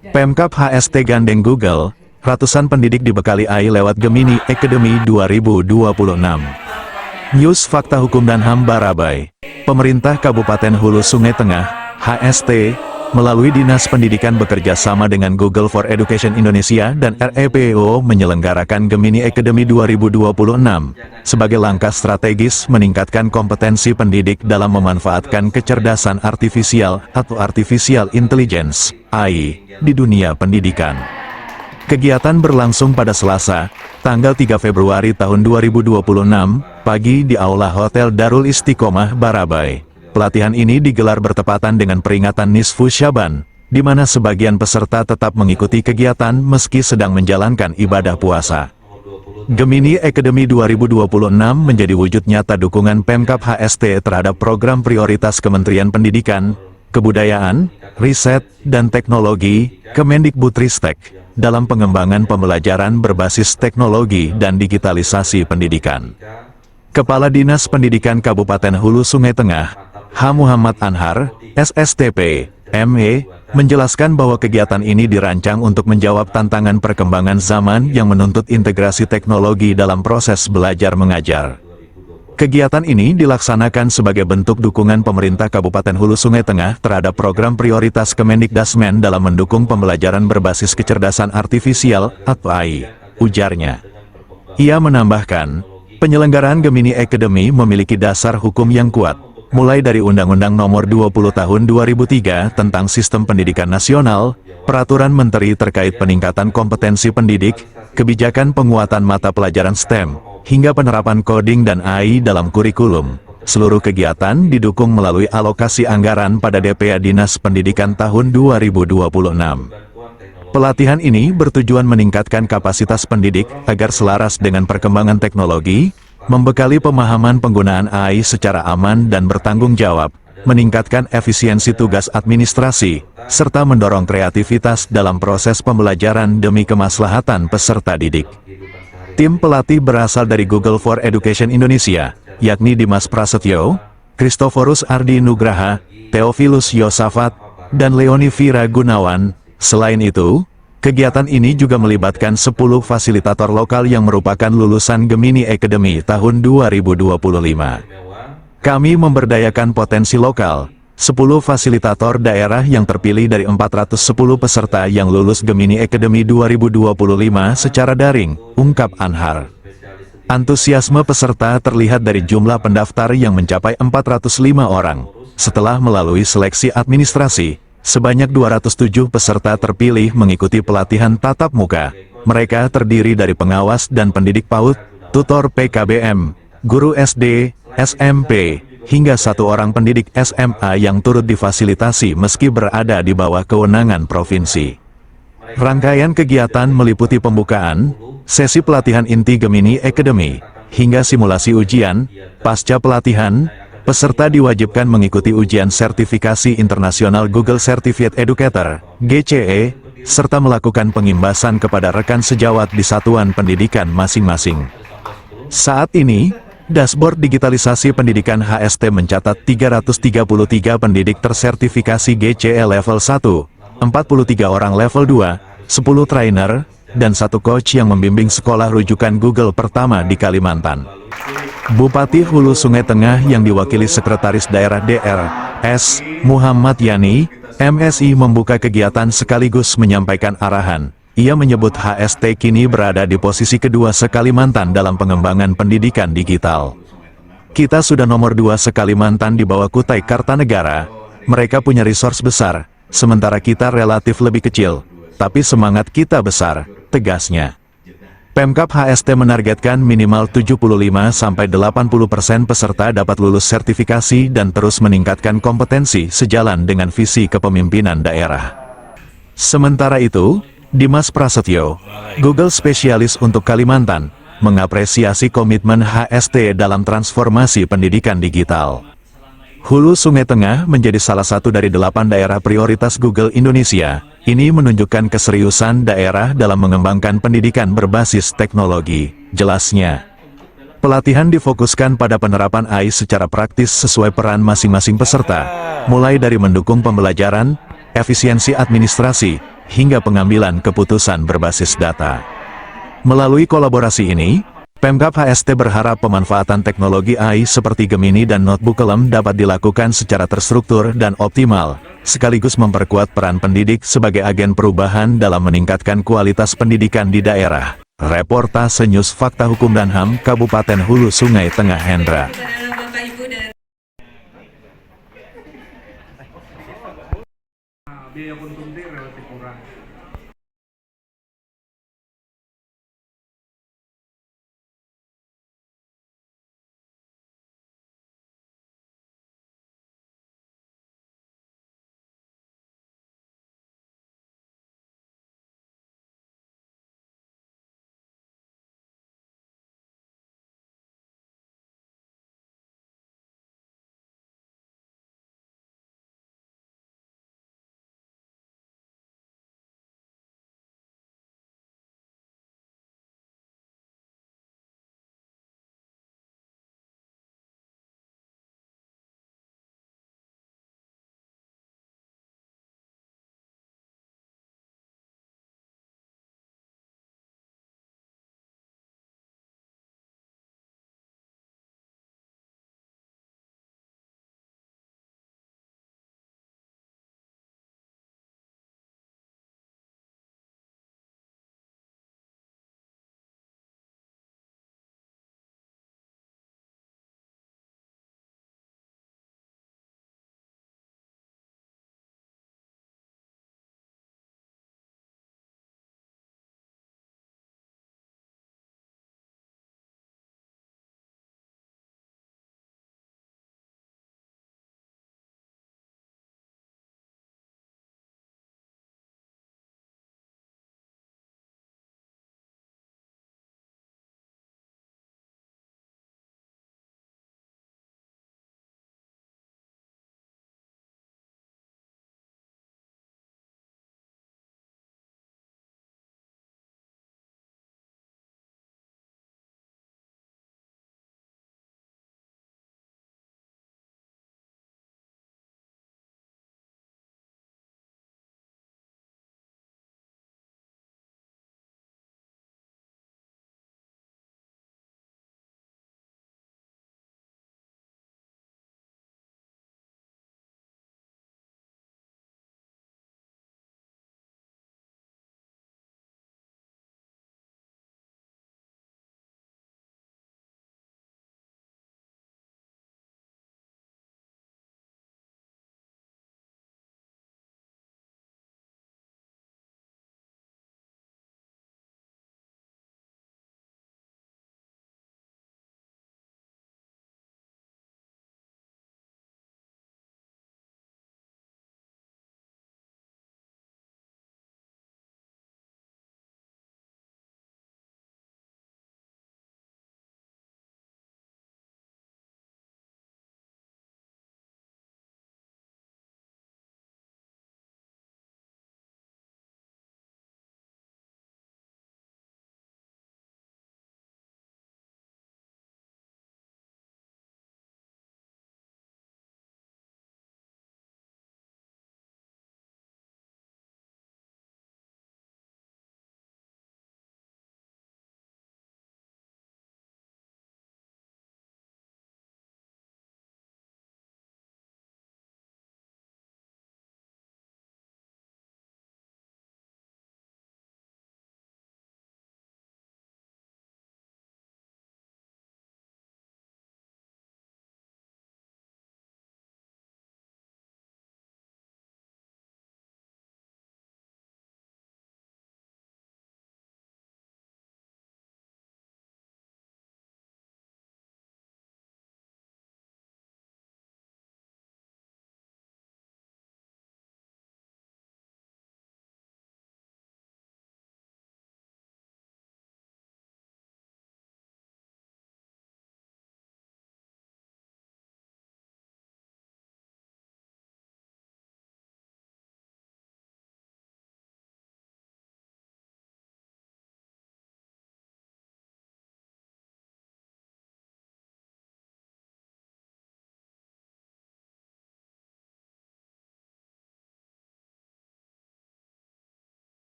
Pemkab HST gandeng Google, ratusan pendidik dibekali AI lewat Gemini Academy 2026. News Fakta Hukum dan HAM Barabai. Pemerintah Kabupaten Hulu Sungai Tengah, HST, melalui Dinas Pendidikan bekerja sama dengan Google for Education Indonesia dan REPO menyelenggarakan Gemini Academy 2026 sebagai langkah strategis meningkatkan kompetensi pendidik dalam memanfaatkan kecerdasan artifisial atau artificial intelligence (AI) di dunia pendidikan. Kegiatan berlangsung pada Selasa, tanggal 3 Februari tahun 2026, pagi di Aula Hotel Darul Istiqomah Barabai. Pelatihan ini digelar bertepatan dengan peringatan Nisfu Syaban, di mana sebagian peserta tetap mengikuti kegiatan meski sedang menjalankan ibadah puasa. Gemini Academy 2026 menjadi wujud nyata dukungan Pemkab HST terhadap program prioritas Kementerian Pendidikan, Kebudayaan, Riset, dan Teknologi, Kemendikbudristek, dalam pengembangan pembelajaran berbasis teknologi dan digitalisasi pendidikan. Kepala Dinas Pendidikan Kabupaten Hulu Sungai Tengah, H. Muhammad Anhar, SSTP, ME, menjelaskan bahwa kegiatan ini dirancang untuk menjawab tantangan perkembangan zaman yang menuntut integrasi teknologi dalam proses belajar mengajar. Kegiatan ini dilaksanakan sebagai bentuk dukungan pemerintah Kabupaten Hulu Sungai Tengah terhadap program prioritas Kemendikdasmen dalam mendukung pembelajaran berbasis kecerdasan artifisial atau AI, ujarnya. Ia menambahkan, penyelenggaraan Gemini Academy memiliki dasar hukum yang kuat, mulai dari Undang-Undang Nomor 20 Tahun 2003 tentang Sistem Pendidikan Nasional, Peraturan Menteri terkait peningkatan kompetensi pendidik, kebijakan penguatan mata pelajaran STEM, hingga penerapan coding dan AI dalam kurikulum. Seluruh kegiatan didukung melalui alokasi anggaran pada DPA Dinas Pendidikan tahun 2026. Pelatihan ini bertujuan meningkatkan kapasitas pendidik agar selaras dengan perkembangan teknologi, membekali pemahaman penggunaan AI secara aman dan bertanggung jawab, meningkatkan efisiensi tugas administrasi, serta mendorong kreativitas dalam proses pembelajaran demi kemaslahatan peserta didik. Tim pelatih berasal dari Google for Education Indonesia, yakni Dimas Prasetyo, Christoforus Ardi Nugraha, Theophilus Yosafat, dan Leoni Vira Gunawan. Selain itu, kegiatan ini juga melibatkan 10 fasilitator lokal yang merupakan lulusan Gemini Academy tahun 2025. Kami memberdayakan potensi lokal, 10 fasilitator daerah yang terpilih dari 410 peserta yang lulus Gemini Academy 2025 secara daring, ungkap Anhar. Antusiasme peserta terlihat dari jumlah pendaftar yang mencapai 405 orang. Setelah melalui seleksi administrasi, sebanyak 207 peserta terpilih mengikuti pelatihan tatap muka. Mereka terdiri dari pengawas dan pendidik PAUD, tutor PKBM, guru SD, SMP, hingga 1 orang pendidik SMA yang turut difasilitasi meski berada di bawah kewenangan provinsi. Rangkaian kegiatan meliputi pembukaan, sesi pelatihan inti Gemini Academy, hingga simulasi ujian. Pasca pelatihan, peserta diwajibkan mengikuti ujian sertifikasi internasional Google Certified Educator, GCE, serta melakukan pengimbasan kepada rekan sejawat di satuan pendidikan masing-masing. Saat ini, dashboard digitalisasi pendidikan HST mencatat 333 pendidik tersertifikasi GCE level 1, 43 orang level 2, 10 trainer, dan 1 coach yang membimbing sekolah rujukan Google pertama di Kalimantan. Bupati Hulu Sungai Tengah yang diwakili Sekretaris Daerah DRS, Muhammad Yani, MSI membuka kegiatan sekaligus menyampaikan arahan. Ia menyebut HST kini berada di posisi kedua se-Kalimantan dalam pengembangan pendidikan digital. Kita sudah nomor 2 se-Kalimantan di bawah Kutai Kartanegara. Mereka punya resource besar, sementara kita relatif lebih kecil, tapi semangat kita besar, tegasnya. Pemkab HST menargetkan minimal 75–80% peserta dapat lulus sertifikasi dan terus meningkatkan kompetensi sejalan dengan visi kepemimpinan daerah. Sementara itu, Dimas Prasetyo, Google spesialis untuk Kalimantan, mengapresiasi komitmen HST dalam transformasi pendidikan digital. Hulu Sungai Tengah menjadi salah satu dari 8 daerah prioritas Google Indonesia. Ini menunjukkan keseriusan daerah dalam mengembangkan pendidikan berbasis teknologi, jelasnya. Pelatihan difokuskan pada penerapan AI secara praktis sesuai peran masing-masing peserta, mulai dari mendukung pembelajaran, efisiensi administrasi, hingga pengambilan keputusan berbasis data. Melalui kolaborasi ini, Pemkab HST berharap pemanfaatan teknologi AI seperti Gemini dan Notebook Elem dapat dilakukan secara terstruktur dan optimal, sekaligus memperkuat peran pendidik sebagai agen perubahan dalam meningkatkan kualitas pendidikan di daerah. Reportase News Fakta Hukum dan HAM Kabupaten Hulu Sungai Tengah Hendra. Biaya konsumsi relatif kurang.